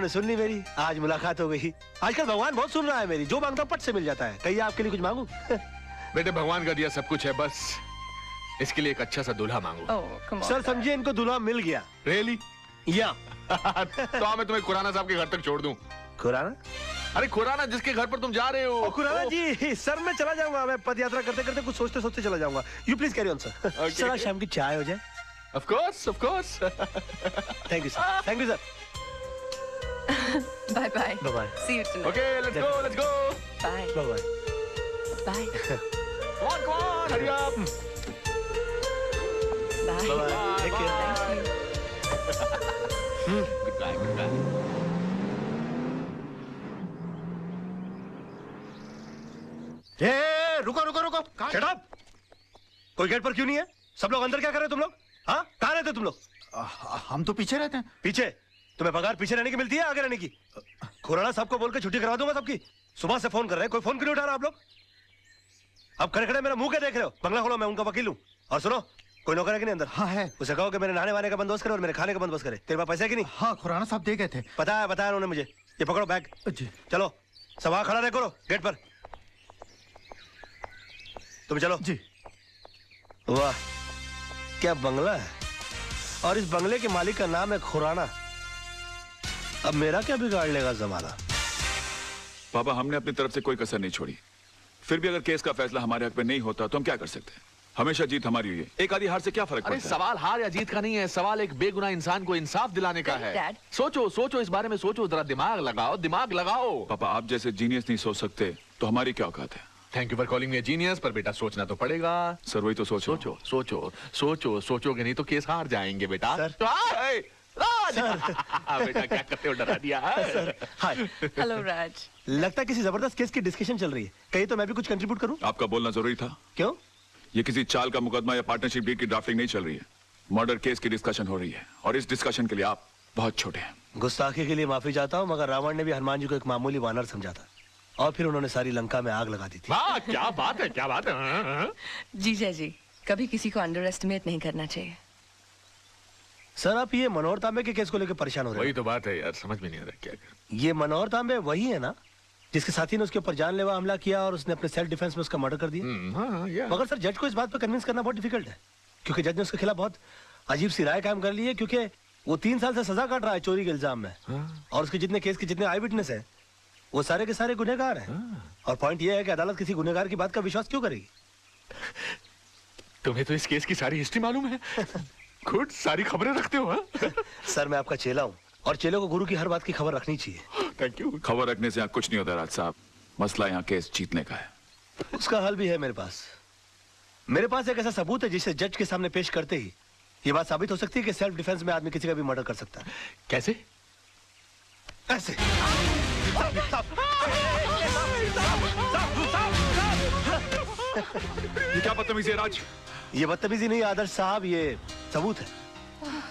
उन्होंने सुन ली मेरी, आज मुलाकात हो गई। आजकल भगवान बहुत सुन रहा है मेरी, जो मांगता हूं पट से मिल जाता है। कहिए आपके लिए कुछ मांगू? बेटे भगवान का दिया सब कुछ है, बस इसके लिए एक अच्छा सा दूल्हा मांगो। सर समझिए इनको दूल्हा मिल गया। रियली? या तो मैं तुम्हें खुराना साहब के घर तक छोड़ दूं। खुराना? अरे खुराना जिसके घर पर तुम जा रहे हो। खुराना जी, सर मैं चला जाऊंगा, मैं पद यात्रा करते करते कुछ सोचते सोचते चला जाऊंगा। You please carry on sir. Sir आज शाम की चाय हो जाए। Of course of course. Thank you sir, thank you sir. Bye bye. Bye bye. See you tonight. Okay let's go let's go. Bye bye bye. Bye come on hurry up. Bye bye. Take care. Good bye good bye. ए रुको रुको रुको, shut up. कोई gate पर क्यों नहीं है? सब लोग अंदर क्या कर रहे हो तुम लोग? हाँ कहाँ रहते तुम लोग? हम तो पीछे रहते हैं। पीछे? तुम्हें पगार पीछे रहने की मिलती है आगे रहने की? खुराना साहब को बोल के छुट्टी करा दूंगा सबकी। सुबह से फोन कर रहे हैं, कोई फोन क्यों नहीं उठा रहा आप लोग? अब खड़े खड़े मेरा मुंह क्या देख रहे हो? बंगला खोलो, मैं उनका वकील हूँ। और सुनो, कोई नौकर है कि नहीं अंदर? हाँ है। उसे कहो कि मेरे नहाने वाने का बंदोबस्त करे और मेरे खाने का बंदोबस्त करे। तेरे पास पैसे है कि नहीं? हाँ खुराना साहब दे गए थे। बताया उन्होंने मुझे। ये पकड़ो बैग। जी। चलो सब वहां खड़ा रहे करो गेट पर। तुम चलो। जी। वाह क्या बंगला है, और इस बंगले के मालिक का नाम है खुराना। अब मेरा क्या बिगाड़ लेगा जमाना? पापा हमने अपनी तरफ से कोई कसर नहीं छोड़ी, फिर भी अगर केस का फैसला हमारे हक में नहीं होता तो हम क्या कर सकते हैं? हमेशा जीत हमारी हुई है, एक आधी हार से क्या फर्क अरे पड़ता है? सवाल हार या जीत का नहीं है, सवाल एक बेगुनाह इंसान को इंसाफ दिलाने का है। Dad. सोचो सोचो इस बारे में सोचो, जरा दिमाग लगाओ दिमाग लगाओ। पापा आप जैसे जीनियस नहीं सोच सकते तो हमारी क्या औकात है? Thank you for calling me genius, पर बेटा सोचना तो पड़ेगा। सर वही तो सोचो। सोचो सोचो सोचो सोचोगे नहीं तो केस हार जाएंगे बेटा। सर। राज बेटा क्या करते हो, डरा दिया। हाय। हेलो राज। लगता है किसी जबरदस्त केस की डिस्कशन चल रही है, कहीं तो मैं भी कुछ कंट्रीब्यूट करूं? आपका बोलना जरूरी था। क्यों? ये किसी चाल का मुकदमा या पार्टनरशिप डील की ड्राफ्टिंग नहीं चल रही है, मर्डर केस की डिस्कशन हो रही है, और इस डिस्कशन के लिए आप बहुत छोटे हैं। गुस्ताखी के लिए माफी चाहता हूं, मगर रावण ने भी हनुमान जी को एक मामूली वानर समझा था, और फिर उन्होंने सारी लंका में आग लगा दी थी। वाह क्या बात है क्या बात है। जीजा जी, कभी किसी को अंडर एस्टिमेट नहीं करना चाहिए। सर आप ये मनोहर तांबे के केस को लेकर परेशान हो रहे वही हैं? तो बात है यार, समझ में नहीं आ रहा क्या कर। ये मनोहर तांबे वही है ना जिसके साथी ने उसके ऊपर जानलेवा हमला किया और उसने अपने सेल्फ डिफेंस में उसका मर्डर कर दिया? हाँ या। मगर सर जज को इस बात पर कन्विंस करना बहुत डिफिकल्ट है, क्योंकि जज ने उसके खिलाफ बहुत अजीब सी राय कायम कर ली है, क्योंकि वो 3 साल से सजा काट रहा है चोरी के इल्जाम में। और उसके जितने केस के जितने आई विटनेस है वो सारे के सारे गुनहगार हैं। और पॉइंट ये है कि अदालत किसी गुनहगार की बात का विश्वास क्यों करेगी? तुम्हें तो इस केस की सारी हिस्ट्री मालूम है। गुड, सारी खबरें रखते हो। हाँ? सर मैं आपका चेला हूँ, और चेले को गुरु की हर बात की खबर रखनी चाहिए। Thank you. खबर रखने से यहाँ कुछ नहीं होता राज साहब, मसला यहाँ केस जीतने का है। उसका हल भी है मेरे पास। मेरे पास एक ऐसा सबूत है जिसे जज के सामने पेश करते ही ये बात साबित हो सकती है कि सेल्फ डिफेंस में आदमी किसी का भी मर्डर कर सकता है। कैसे? ऐसे। ये क्या बदतमीजी है राज? ये बदतमीजी नहीं आदर्श साहब, ये सबूत है,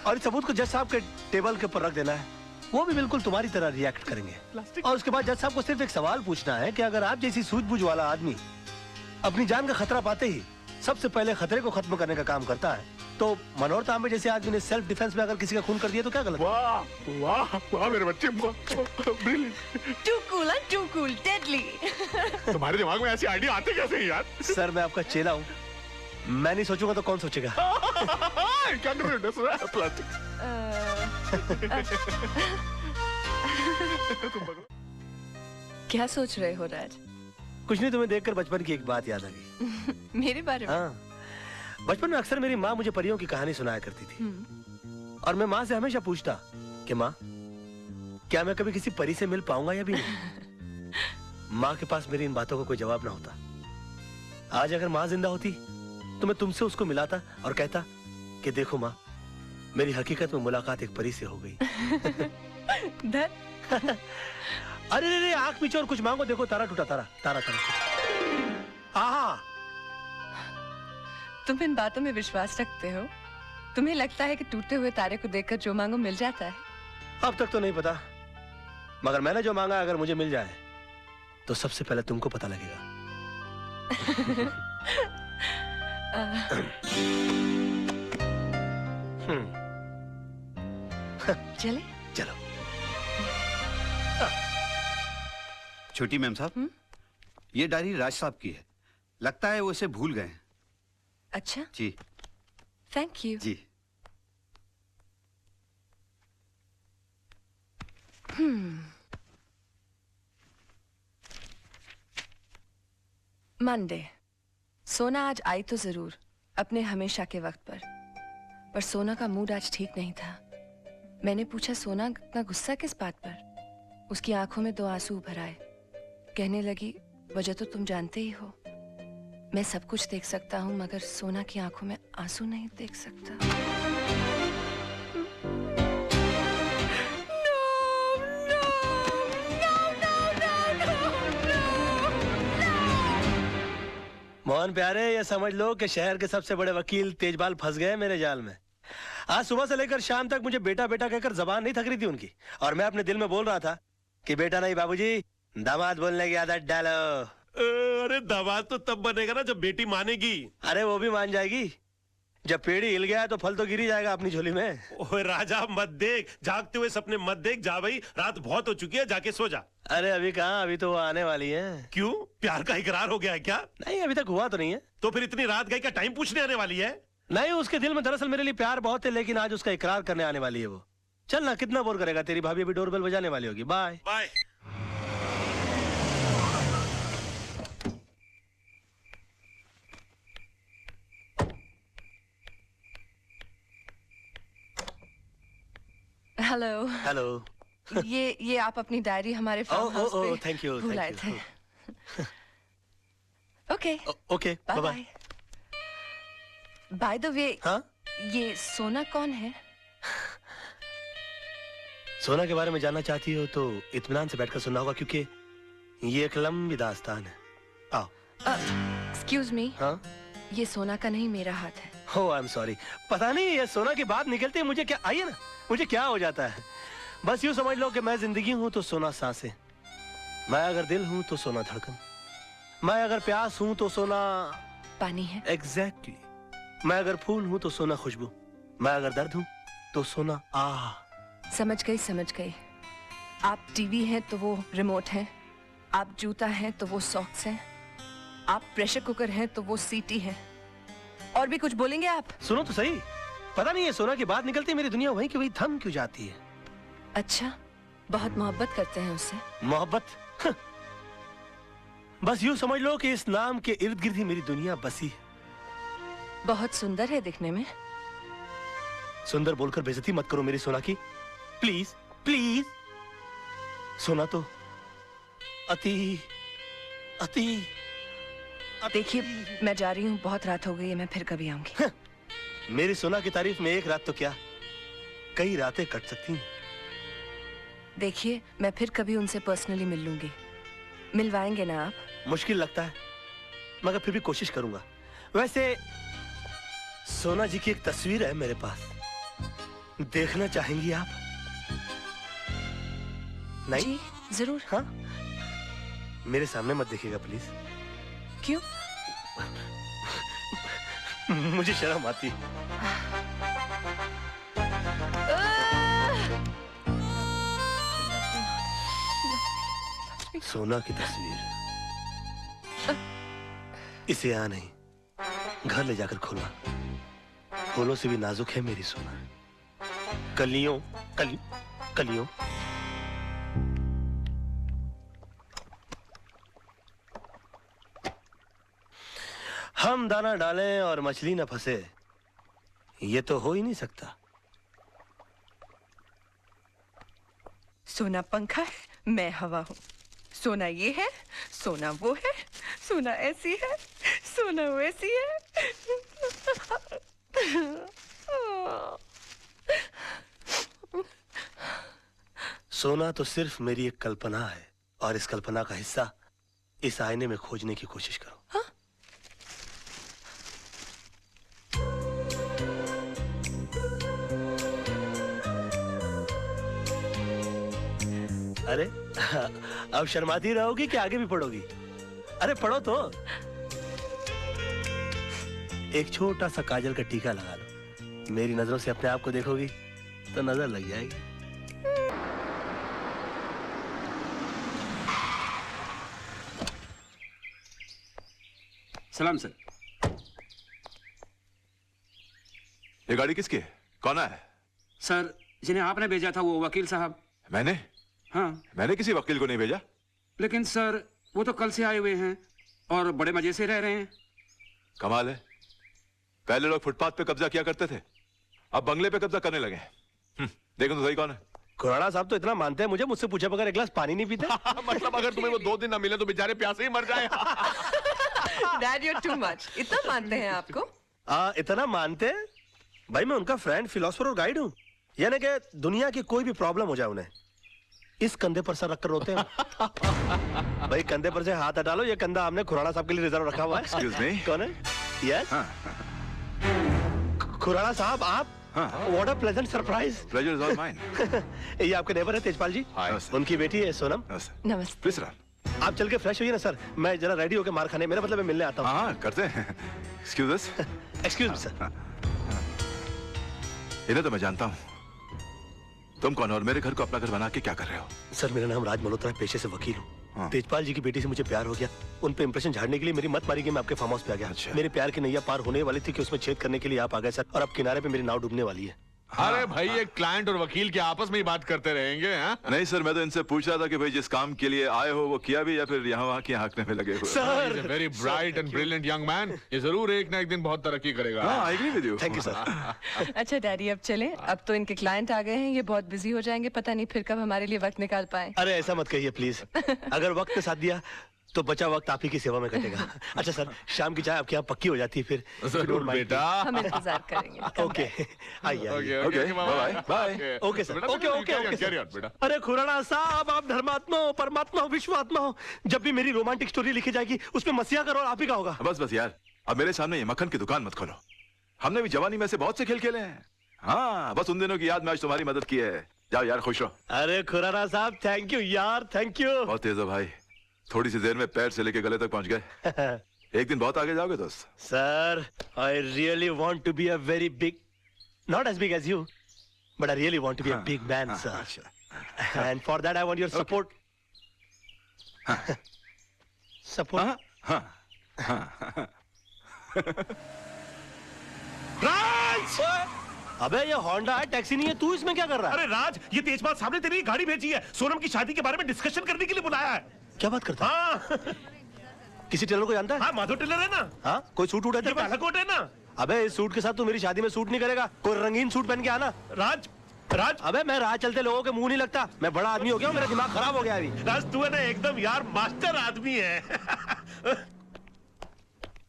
और इस सबूत को जज साहब के टेबल के ऊपर रख देना है। वो भी बिल्कुल तुम्हारी तरह रिएक्ट करेंगे, और उसके बाद जज साहब को सिर्फ एक सवाल पूछना है कि अगर आप जैसी सूझबूझ वाला आदमी अपनी जान का खतरा पाते ही सबसे पहले खतरे को खत्म करने का काम करता है, तो मनोहर तांबे जैसे आदमी ने सेल्फ डिफेंस में अगर किसी का खून कर दिया तो क्या गलत? वाह वाह वाह मेरे बच्चे, Too cool, huh? Too cool, deadly. तुम्हारे दिमाग में ऐसी आइडिया आते कैसे हैं यार? सर मैं आपका चेला हूँ, मैं नहीं सोचूंगा तो कौन सोचेगा? क्या कर रहे हो? प्लास्टिक। क्या सोच रहे हो राज? कुछ नहीं, तुम्हें देखकर बचपन की एक बात याद आ गई। मेरे बारे में? हाँ, बचपन में अक्सर मेरी माँ मुझे परियों की कहानी सुनाया करती थी, और मैं माँ से हमेशा पूछता कि माँ क्या मैं कभी किसी परी से मिल पाऊंगा या भी नहीं? माँ के पास मेरी इन बातों का कोई जवाब ना होता। आज अगर माँ जिंदा होती तो मैं तुमसे उसको मिलाता और कहता कि देखो माँ, मेरी हकीकत में मुलाकात एक परी से हो गई। अरे रे रे, आंख पीछे और कुछ मांगो, देखो तारा टूटा, तारा तारा तारा। आहा, तुम इन बातों में विश्वास रखते हो? तुम्हें लगता है कि टूटे हुए तारे को देखकर जो मांगो मिल जाता है? अब तक तो नहीं पता, मगर मैंने जो मांगा अगर मुझे मिल जाए तो सबसे पहले तुमको पता लगेगा। चले? चलो। छोटी मैम साहब, ये डायरी राज साहब की है। लगता है वो इसे भूल गए हैं। अच्छा, जी थैंक यू। जी। मंडे। सोना आज आई तो जरूर, अपने हमेशा के वक्त पर सोना का मूड आज ठीक नहीं था। मैंने पूछा, सोना इतना गुस्सा किस बात पर? उसकी आंखों में 2 आंसू उभर आए। कहने लगी, वजह तो तुम जानते ही हो, मैं सब कुछ देख सकता हूँ मगर सोना की आंखों में आंसू नहीं देख सकता। मोहन प्यारे, ये समझ लो कि शहर के सबसे बड़े वकील तेजपाल फंस गए मेरे जाल में। आज सुबह से लेकर शाम तक मुझे बेटा बेटा कहकर जबान नहीं थक रही थी उनकी, और मैं अपने दिल में बोल रहा था कि बेटा नहीं बाबूजी, दामाद बोलने की आदत डालो। अरे दामाद तो तब बनेगा ना जब बेटी मानेगी। अरे वो भी मान जाएगी। जब पेड़ हिल गया तो फल तो गिर ही जाएगा अपनी झोली में। ओए राजा मत देख, जागते हुए सपने मत देख। जा भाई, रात बहुत हो चुकी है, जाके सो जा। अरे अभी कहाँ, अभी तो वो आने वाली है। क्यों, प्यार का इकरार हो गया है क्या? नहीं, अभी तक हुआ तो नहीं है। तो फिर इतनी रात गई का टाइम पूछने आने वाली है? नहीं, उसके दिल में दरअसल मेरे लिए प्यार बहुत है, लेकिन आज उसका इकरार करने आने वाली है वो। चल ना, कितना बोर करेगा। तेरी भाभी अभी डोरबेल बजाने वाली होगी। Bye bye. हेलो। हेलो। ये आप अपनी डायरी हमारे फार्म हाउस पे थैंक यू, भूल आए थे। Okay okay, bye bye. Bye. By the way, हाँ, ये सोना कौन है? सोना के बारे में जानना चाहती हो तो इत्मीनान से बैठकर सुनना होगा, क्योंकि ये एक लंबी दास्तान है। आओ। एक्सक्यूज मी, हाँ, ये सोना का नहीं, मेरा हाथ है। हो, आई एम सॉरी। पता नहीं ये सोना की बात निकलती है मुझे क्या, आइए ना, मुझे क्या हो जाता है। बस यूं समझ लो कि मैं जिंदगी हूं तो सोना सांसें, मैं अगर दिल हूं तो सोना धड़कन, मैं अगर प्यास हूं तो सोना पानी है। एग्जैक्टली। मैं अगर फूल हूं तो सोना खुशबू, मैं अगर दर्द हूं तो सोना आह। समझ गई। आप टीवी हैं तो वो रिमोट है, आप जूता हैं तो वो सॉक्स हैं, आप प्रेशर कुकर हैं तो वो सीटी है। और भी कुछ बोलेंगे आप? सुनो तो सही, पता नहीं ये सोना की बात निकलती है मेरी दुनिया वहीं की वहीं थम क्यों जाती है। अच्छा, बहुत मोहब्बत करते हैं उससे? मोहब्बत? बस यूं समझ लो कि इस नाम के इर्द गिर्द ही मेरी दुनिया बसी है। बहुत सुंदर है दिखने में। सुंदर बोलकर बेइज्जती मत करो मेरी सोना की, प्लीज प्लीज। सोना तो अति अति देखिए, मैं जा रही हूँ, बहुत रात हो गई है, मैं फिर कभी आऊंगी। मेरी सोना की तारीफ में एक रात तो क्या, कई रातें कट सकती हैं। देखिए, मैं फिर कभी उनसे पर्सनली मिल लूंगी। मिलवाएंगे ना आप? मुश्किल लगता है मगर फिर भी कोशिश करूंगा। वैसे सोना जी की एक तस्वीर है मेरे पास, देखना चाहेंगी आप? नहीं? जी जरूर। हाँ, मेरे सामने मत देखिएगा प्लीज। क्यों? मुझे शर्म आती है। सोना की तस्वीर, इसे यहाँ नहीं, घर ले जाकर खोलना। फूलों से भी नाजुक है मेरी सोना, कलियों कलियों। हम दाना डालें और मछली न फंसे, ये तो हो ही नहीं सकता। सोना पंखा है, मैं हवा हूँ। सोना ये है, सोना वो है, सोना ऐसी है, सोना वैसी है। सोना तो सिर्फ मेरी एक कल्पना है, और इस कल्पना का हिस्सा इस आईने में खोजने की कोशिश करो। हाँ? अरे अब शर्माती रहोगी कि आगे भी पढ़ोगी? अरे पढ़ो तो। एक छोटा सा काजल का टीका लगा लो, मेरी नजरों से अपने आप को देखोगी तो नजर लग जाएगी। सलाम सर। ये गाड़ी किसकी है? कौन है? सर जिन्हें आपने भेजा था वो वकील साहब। मैंने? हाँ। मैंने किसी वकील को नहीं भेजा। लेकिन सर वो तो कल से आए हुए हैं और बड़े मजे से रह रहे हैं। कमाल है, पहले लोग फुटपाथ पे कब्जा किया करते थे, अब बंगले पे कब्जा करने लगे। देखो तो सही कौन है। खुराना साहब तो इतना मानते हैं मुझे, मुझसे पूछे बगैर एक गिलास पानी नहीं पीते। मतलब अगर तुम्हें वो 2 दिन ना मिले तो बेचारे प्यासे ही मर जाए। Dad you too much. इतना मानते हैं आपको? इतना मानते हैं भाई, मैं उनका फ्रेंड, फिलोसफर और गाइड हूँ। यानी कि दुनिया की कोई भी प्रॉब्लम हो जाए उन्हें इस कंधे पर सर रखकर रोते हैं। भाई कंधे पर से हाथ हटा लो, ये कंधा हमने खुराना साहब के लिए रिजर्व रखा हुआ है। Excuse me? कौन है? यस खुराना साहब आप? What a pleasant surprise. Pleasure is all mine. ये आपके नेबर है तेजपाल जी। उनकी बेटी है सोनम। नमस्ते। Please run. आप चल के फ्रेश होइए ना सर, मैं जरा रेडी होके मार खाने, मेरा मतलब मैं मिलने आता हूँ। हाँ करते हैं। Excuse us. Excuse me sir. इन्हें तो मैं जानता हूँ। तुम कौन हो और मेरे घर को अपना घर बना के क्या कर रहे हो? सर मेरा नाम राज मल्होत्रा है, पेशे से वकील हूँ। हाँ। तेजपाल जी की बेटी से मुझे प्यार हो गया, उन पे इंप्रेशन झाड़ने के लिए मेरी मत मारी गई, मैं आपके फार्म हाउस पे आ गया। अच्छा। मेरे प्यार की नैया पार होने वाली थी कि उसमें छेद करने के लिए आप आ गए सर, और अब किनारे पे मेरी नाव डूबने वाली है। अरे भाई ये क्लाइंट और वकील के आपस में ही बात करते रहेंगे। हाँ? नहीं सर, मैं तो इनसे पूछ रहा था कि भाई जिस काम के लिए आए हो वो किया भी या फिर यहाँ वहाँ की हाँकने में लगे हुए? Sir very bright and brilliant young man, ये जरूर एक ना एक दिन बहुत तरक्की करेगा। हाँ, I agree with you. Thank you sir. अच्छा डैडी अब चलें, अब तो इनके क्लाइंट आ गए हैं, ये बहुत बिजी हो जाएंगे, पता नहीं फिर कब हमारे लिए वक्त निकाल पाए। अरे ऐसा मत कहिए प्लीज, अगर वक्त ने साथ दिया तो बचा वक्त आप ही की सेवा में कटेगा। अच्छा सर, शाम की चाय आपके यहाँ पक्की हो जाती है फिर? जरूर बेटा। हम इंतजार करेंगे। ओके आइए आइए। Okay bye bye. Okay sir, okay okay okay sir. अरे खुराना साहब आप धर्मात्मा हो, परमात्मा हो, विश्वात्मा हो, जब भी मेरी रोमांटिक स्टोरी लिखी जाएगी उसमें मसीहा का रोल आप ही का होगा। बस बस यार, अब मेरे सामने ये मक्खन की दुकान मत खोलो। हमने भी जवानी में से बहुत से खेल खेले हैं। हाँ, बस उन दिनों की याद में आज तुम्हारी मदद की है। जाओ यार, खुश रहो। अरे खुराना साहब थैंक यू यार, थैंक यू। बहुत तेज हो भाई, थोड़ी सी देर में पैर से लेके गले तक पहुंच गए। एक दिन बहुत आगे जाओगे दोस्त। Sir I really want to be a very big, not as big as you, but I really want to be a big man sir, and for that I want your support. Support? Raj! अबे ये Honda है, taxi नहीं है, तू इसमें क्या कर रहा है? अरे राज, ये तेजपाल साहब ने तेरी गाड़ी भेजी है, सोनम की शादी के बारे में डिस्कशन करने के लिए बुलाया है। क्या बात करता है? हाँ किसी टेलर को जानता है? हाँ, माधव टेलर है ना। हाँ, कोई सूट उठा ये बालाकोट है ना। अबे इस सूट के साथ तू मेरी शादी में सूट नहीं करेगा, कोई रंगीन सूट पहन के आना। राज, राज, अबे मैं राह चलते लोगों के मुंह नहीं लगता, मैं बड़ा आदमी हो गया हूँ, मेरा दिमाग खराब हो गया अभी। राज तू है ना एकदम यार मास्टर आदमी है।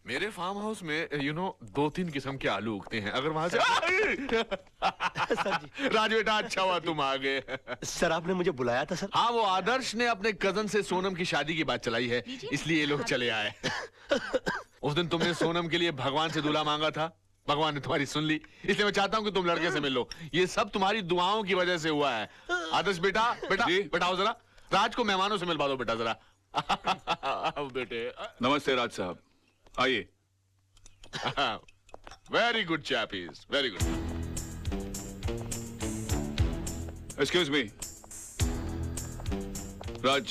मेरे फार्म हाउस में 2-3 किस्म के आलू उगते हैं, अगर वहां से राज बेटा अच्छा हुआ तुम आ गए। सर आपने मुझे बुलाया था सर? हाँ, वो आदर्श ने अपने कजन से सोनम की शादी की बात चलाई है, इसलिए ये लोग चले आए। उस दिन तुमने सोनम के लिए भगवान से दूल्हा मांगा था, भगवान ने तुम्हारी सुन ली, इसलिए मैं चाहता हूँ कि तुम लड़के से मिल लो। ये सब तुम्हारी दुआओं की वजह से हुआ है। आदर्श बेटा, बेटा आओ जरा, राज को मेहमानों से मिलवा दो बेटा जरा। बेटे। नमस्ते राज साहब, आइए। Very good chappies, very good. Excuse me Raj,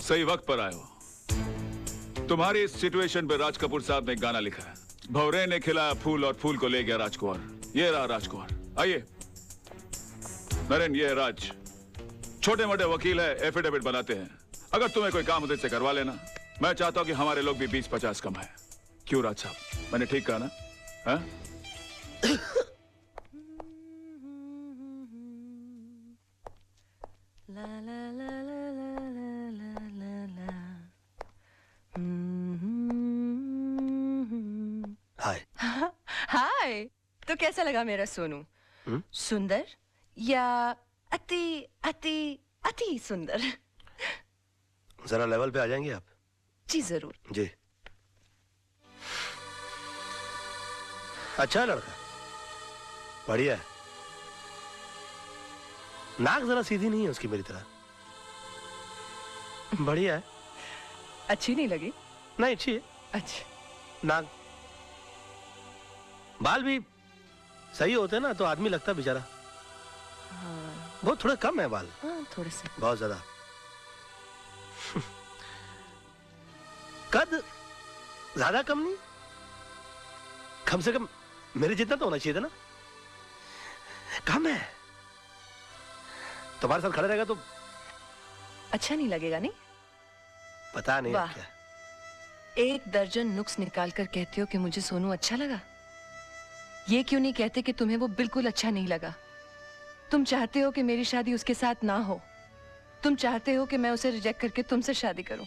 सही वक्त पर आए हो। तुम्हारी इस सिचुएशन पे राज कपूर साहब ने एक गाना लिखा है, भौरे ने खिलाया फूल और फूल को ले गया राजकुमार। ये रहा राजकुमार। आइए नरेन, ये है राज, छोटे मोटे वकील है, एफिडेविट बनाते हैं। अगर तुम्हें कोई काम उधर से करवा लेना, मैं चाहता हूं कि हमारे लोग भी 20-50 कम है। क्यों राज साहब, मैंने ठीक कहा ना? हाँ? हाय। हाय, तो कैसा लगा मेरा सोनू? सुंदर या अति अति अति सुंदर? जरा लेवल पे आ जाएंगे आप? जी जरूर। जी। अच्छा लड़का, बढ़िया है। नाक जरा सीधी नहीं है उसकी मेरी तरह। बढ़िया है। अच्छी नहीं लगी? नहीं अच्छी है। अच्छा। नाक, बाल भी सही होते ना तो आदमी लगता बेचारा। हाँ। बहुत थोड़े कम है बाल। हाँ, थोड़े से। बहुत ज्यादा। कद ज्यादा कम नहीं, कम से कम मेरे जितना तो होना चाहिए था ना। कम है। तुम्हारे साथ खड़ा रहेगा तो अच्छा नहीं लगेगा नहीं? पता नहीं वाह। क्या। 1 दर्जन नुक्स निकाल कर कहते हो कि मुझे सोनू अच्छा लगा। ये क्यों नहीं कहते कि तुम्हें वो बिल्कुल अच्छा नहीं लगा? तुम चाहते हो कि मेरी शादी उसके साथ ना हो। तुम चाहते हो कि मैं उसे रिजेक्ट करके तुमसे शादी करूं।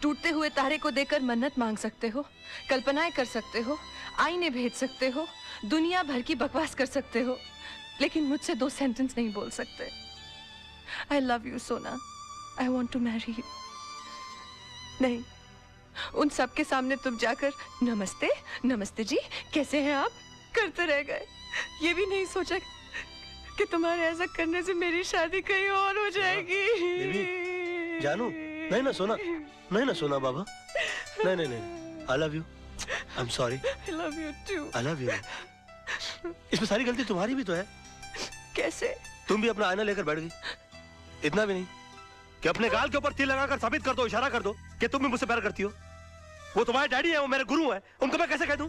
टूटते हुए तारे को देखकर मन्नत मांग सकते हो, कल्पनाएं कर सकते हो, आईने भेज सकते हो, दुनिया भर की बकवास कर सकते हो, लेकिन मुझसे 2 सेंटेंस नहीं बोल सकते। I love you, सोना। I want to marry you। नहीं, उन सब के सामने तुम जाकर नमस्ते, नमस्ते जी, कैसे हैं आप करते रह गए। ये भी नहीं सोचा कि तुम्हारे ऐसा करने से मेरी शादी कहीं और हो जाएगी। बेबी, जानू, नहीं ना सोना, नहीं ना सोना बाबा, नहीं नहीं नहीं, I love you, I'm sorry, I love you too। I love you। इसमें सारी गलती तुम्हारी भी तो है। कैसे? तुम भी अपना आईना लेकर बैठ गई। इतना भी नहीं कि अपने गाल के ऊपर तिल लगाकर साबित कर दो, इशारा कर दो कि तुम भी मुझसे प्यार करती हो। वो तुम्हारे डैडी है, वो मेरे गुरु है, उनको मैं कैसे कह दूं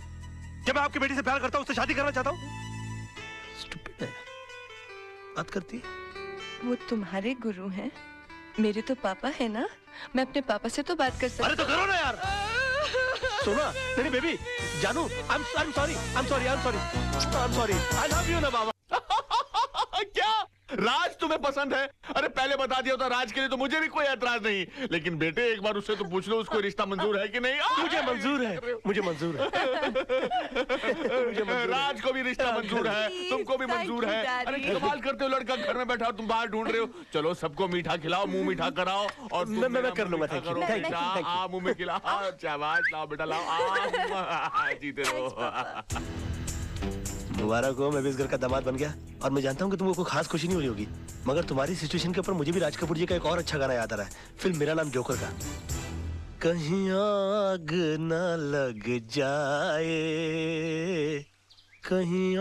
कि मैं आपकी बेटी से प्यार करता हूं, उससे शादी करना चाहता हूं? स्टूपिड है, बात करती है। वो तुम्हारे गुरु हैं, मेरे तो पापा है ना। मैं अपने पापा से तो बात कर सकती। अरे तो करो ना यार। सोना, नहीं बेबी, जानू, I'm sorry, I'm sorry, I'm sorry, I'm sorry, I love you ना बाबा। क्या राज तुम्हें पसंद है? अरे पहले बता दिया होता राज के लिए तो मुझे भी कोई ऐतराज नहीं, लेकिन बेटे एक बार उससे तो पूछ लो उसको रिश्ता मंजूर है कि नहीं। मुझे मंजूर है, मुझे मंजूर है, मुझे मंजूर है। राज को भी रिश्ता मंजूर है, तुमको भी मंजूर है। अरे कमाल करते हो, लड़का घर में बैठा हो, तुम बाहर ढूंढ रहे हो। चलो सबको मीठा खिलाओ, मुंह मीठा कराओ और मैं कर लूंगा। Thank you, thank you, thank you. मुंह में खिलाओ, शाबाश, लाओ बेटा लाओ, जीते रहो। मुबारक हो, मैं भी इस घर का दामाद बन गया। और मैं जानता हूँ कि तुमको कोई खास खुशी नहीं हो रही होगी, मगर तुम्हारी सिचुएशन के ऊपर मुझे भी राज कपूर जी का एक और अच्छा गाना याद आ रहा है, फिल्म मेरा नाम जोकर का। कहीं आग न लग जाए, कहीं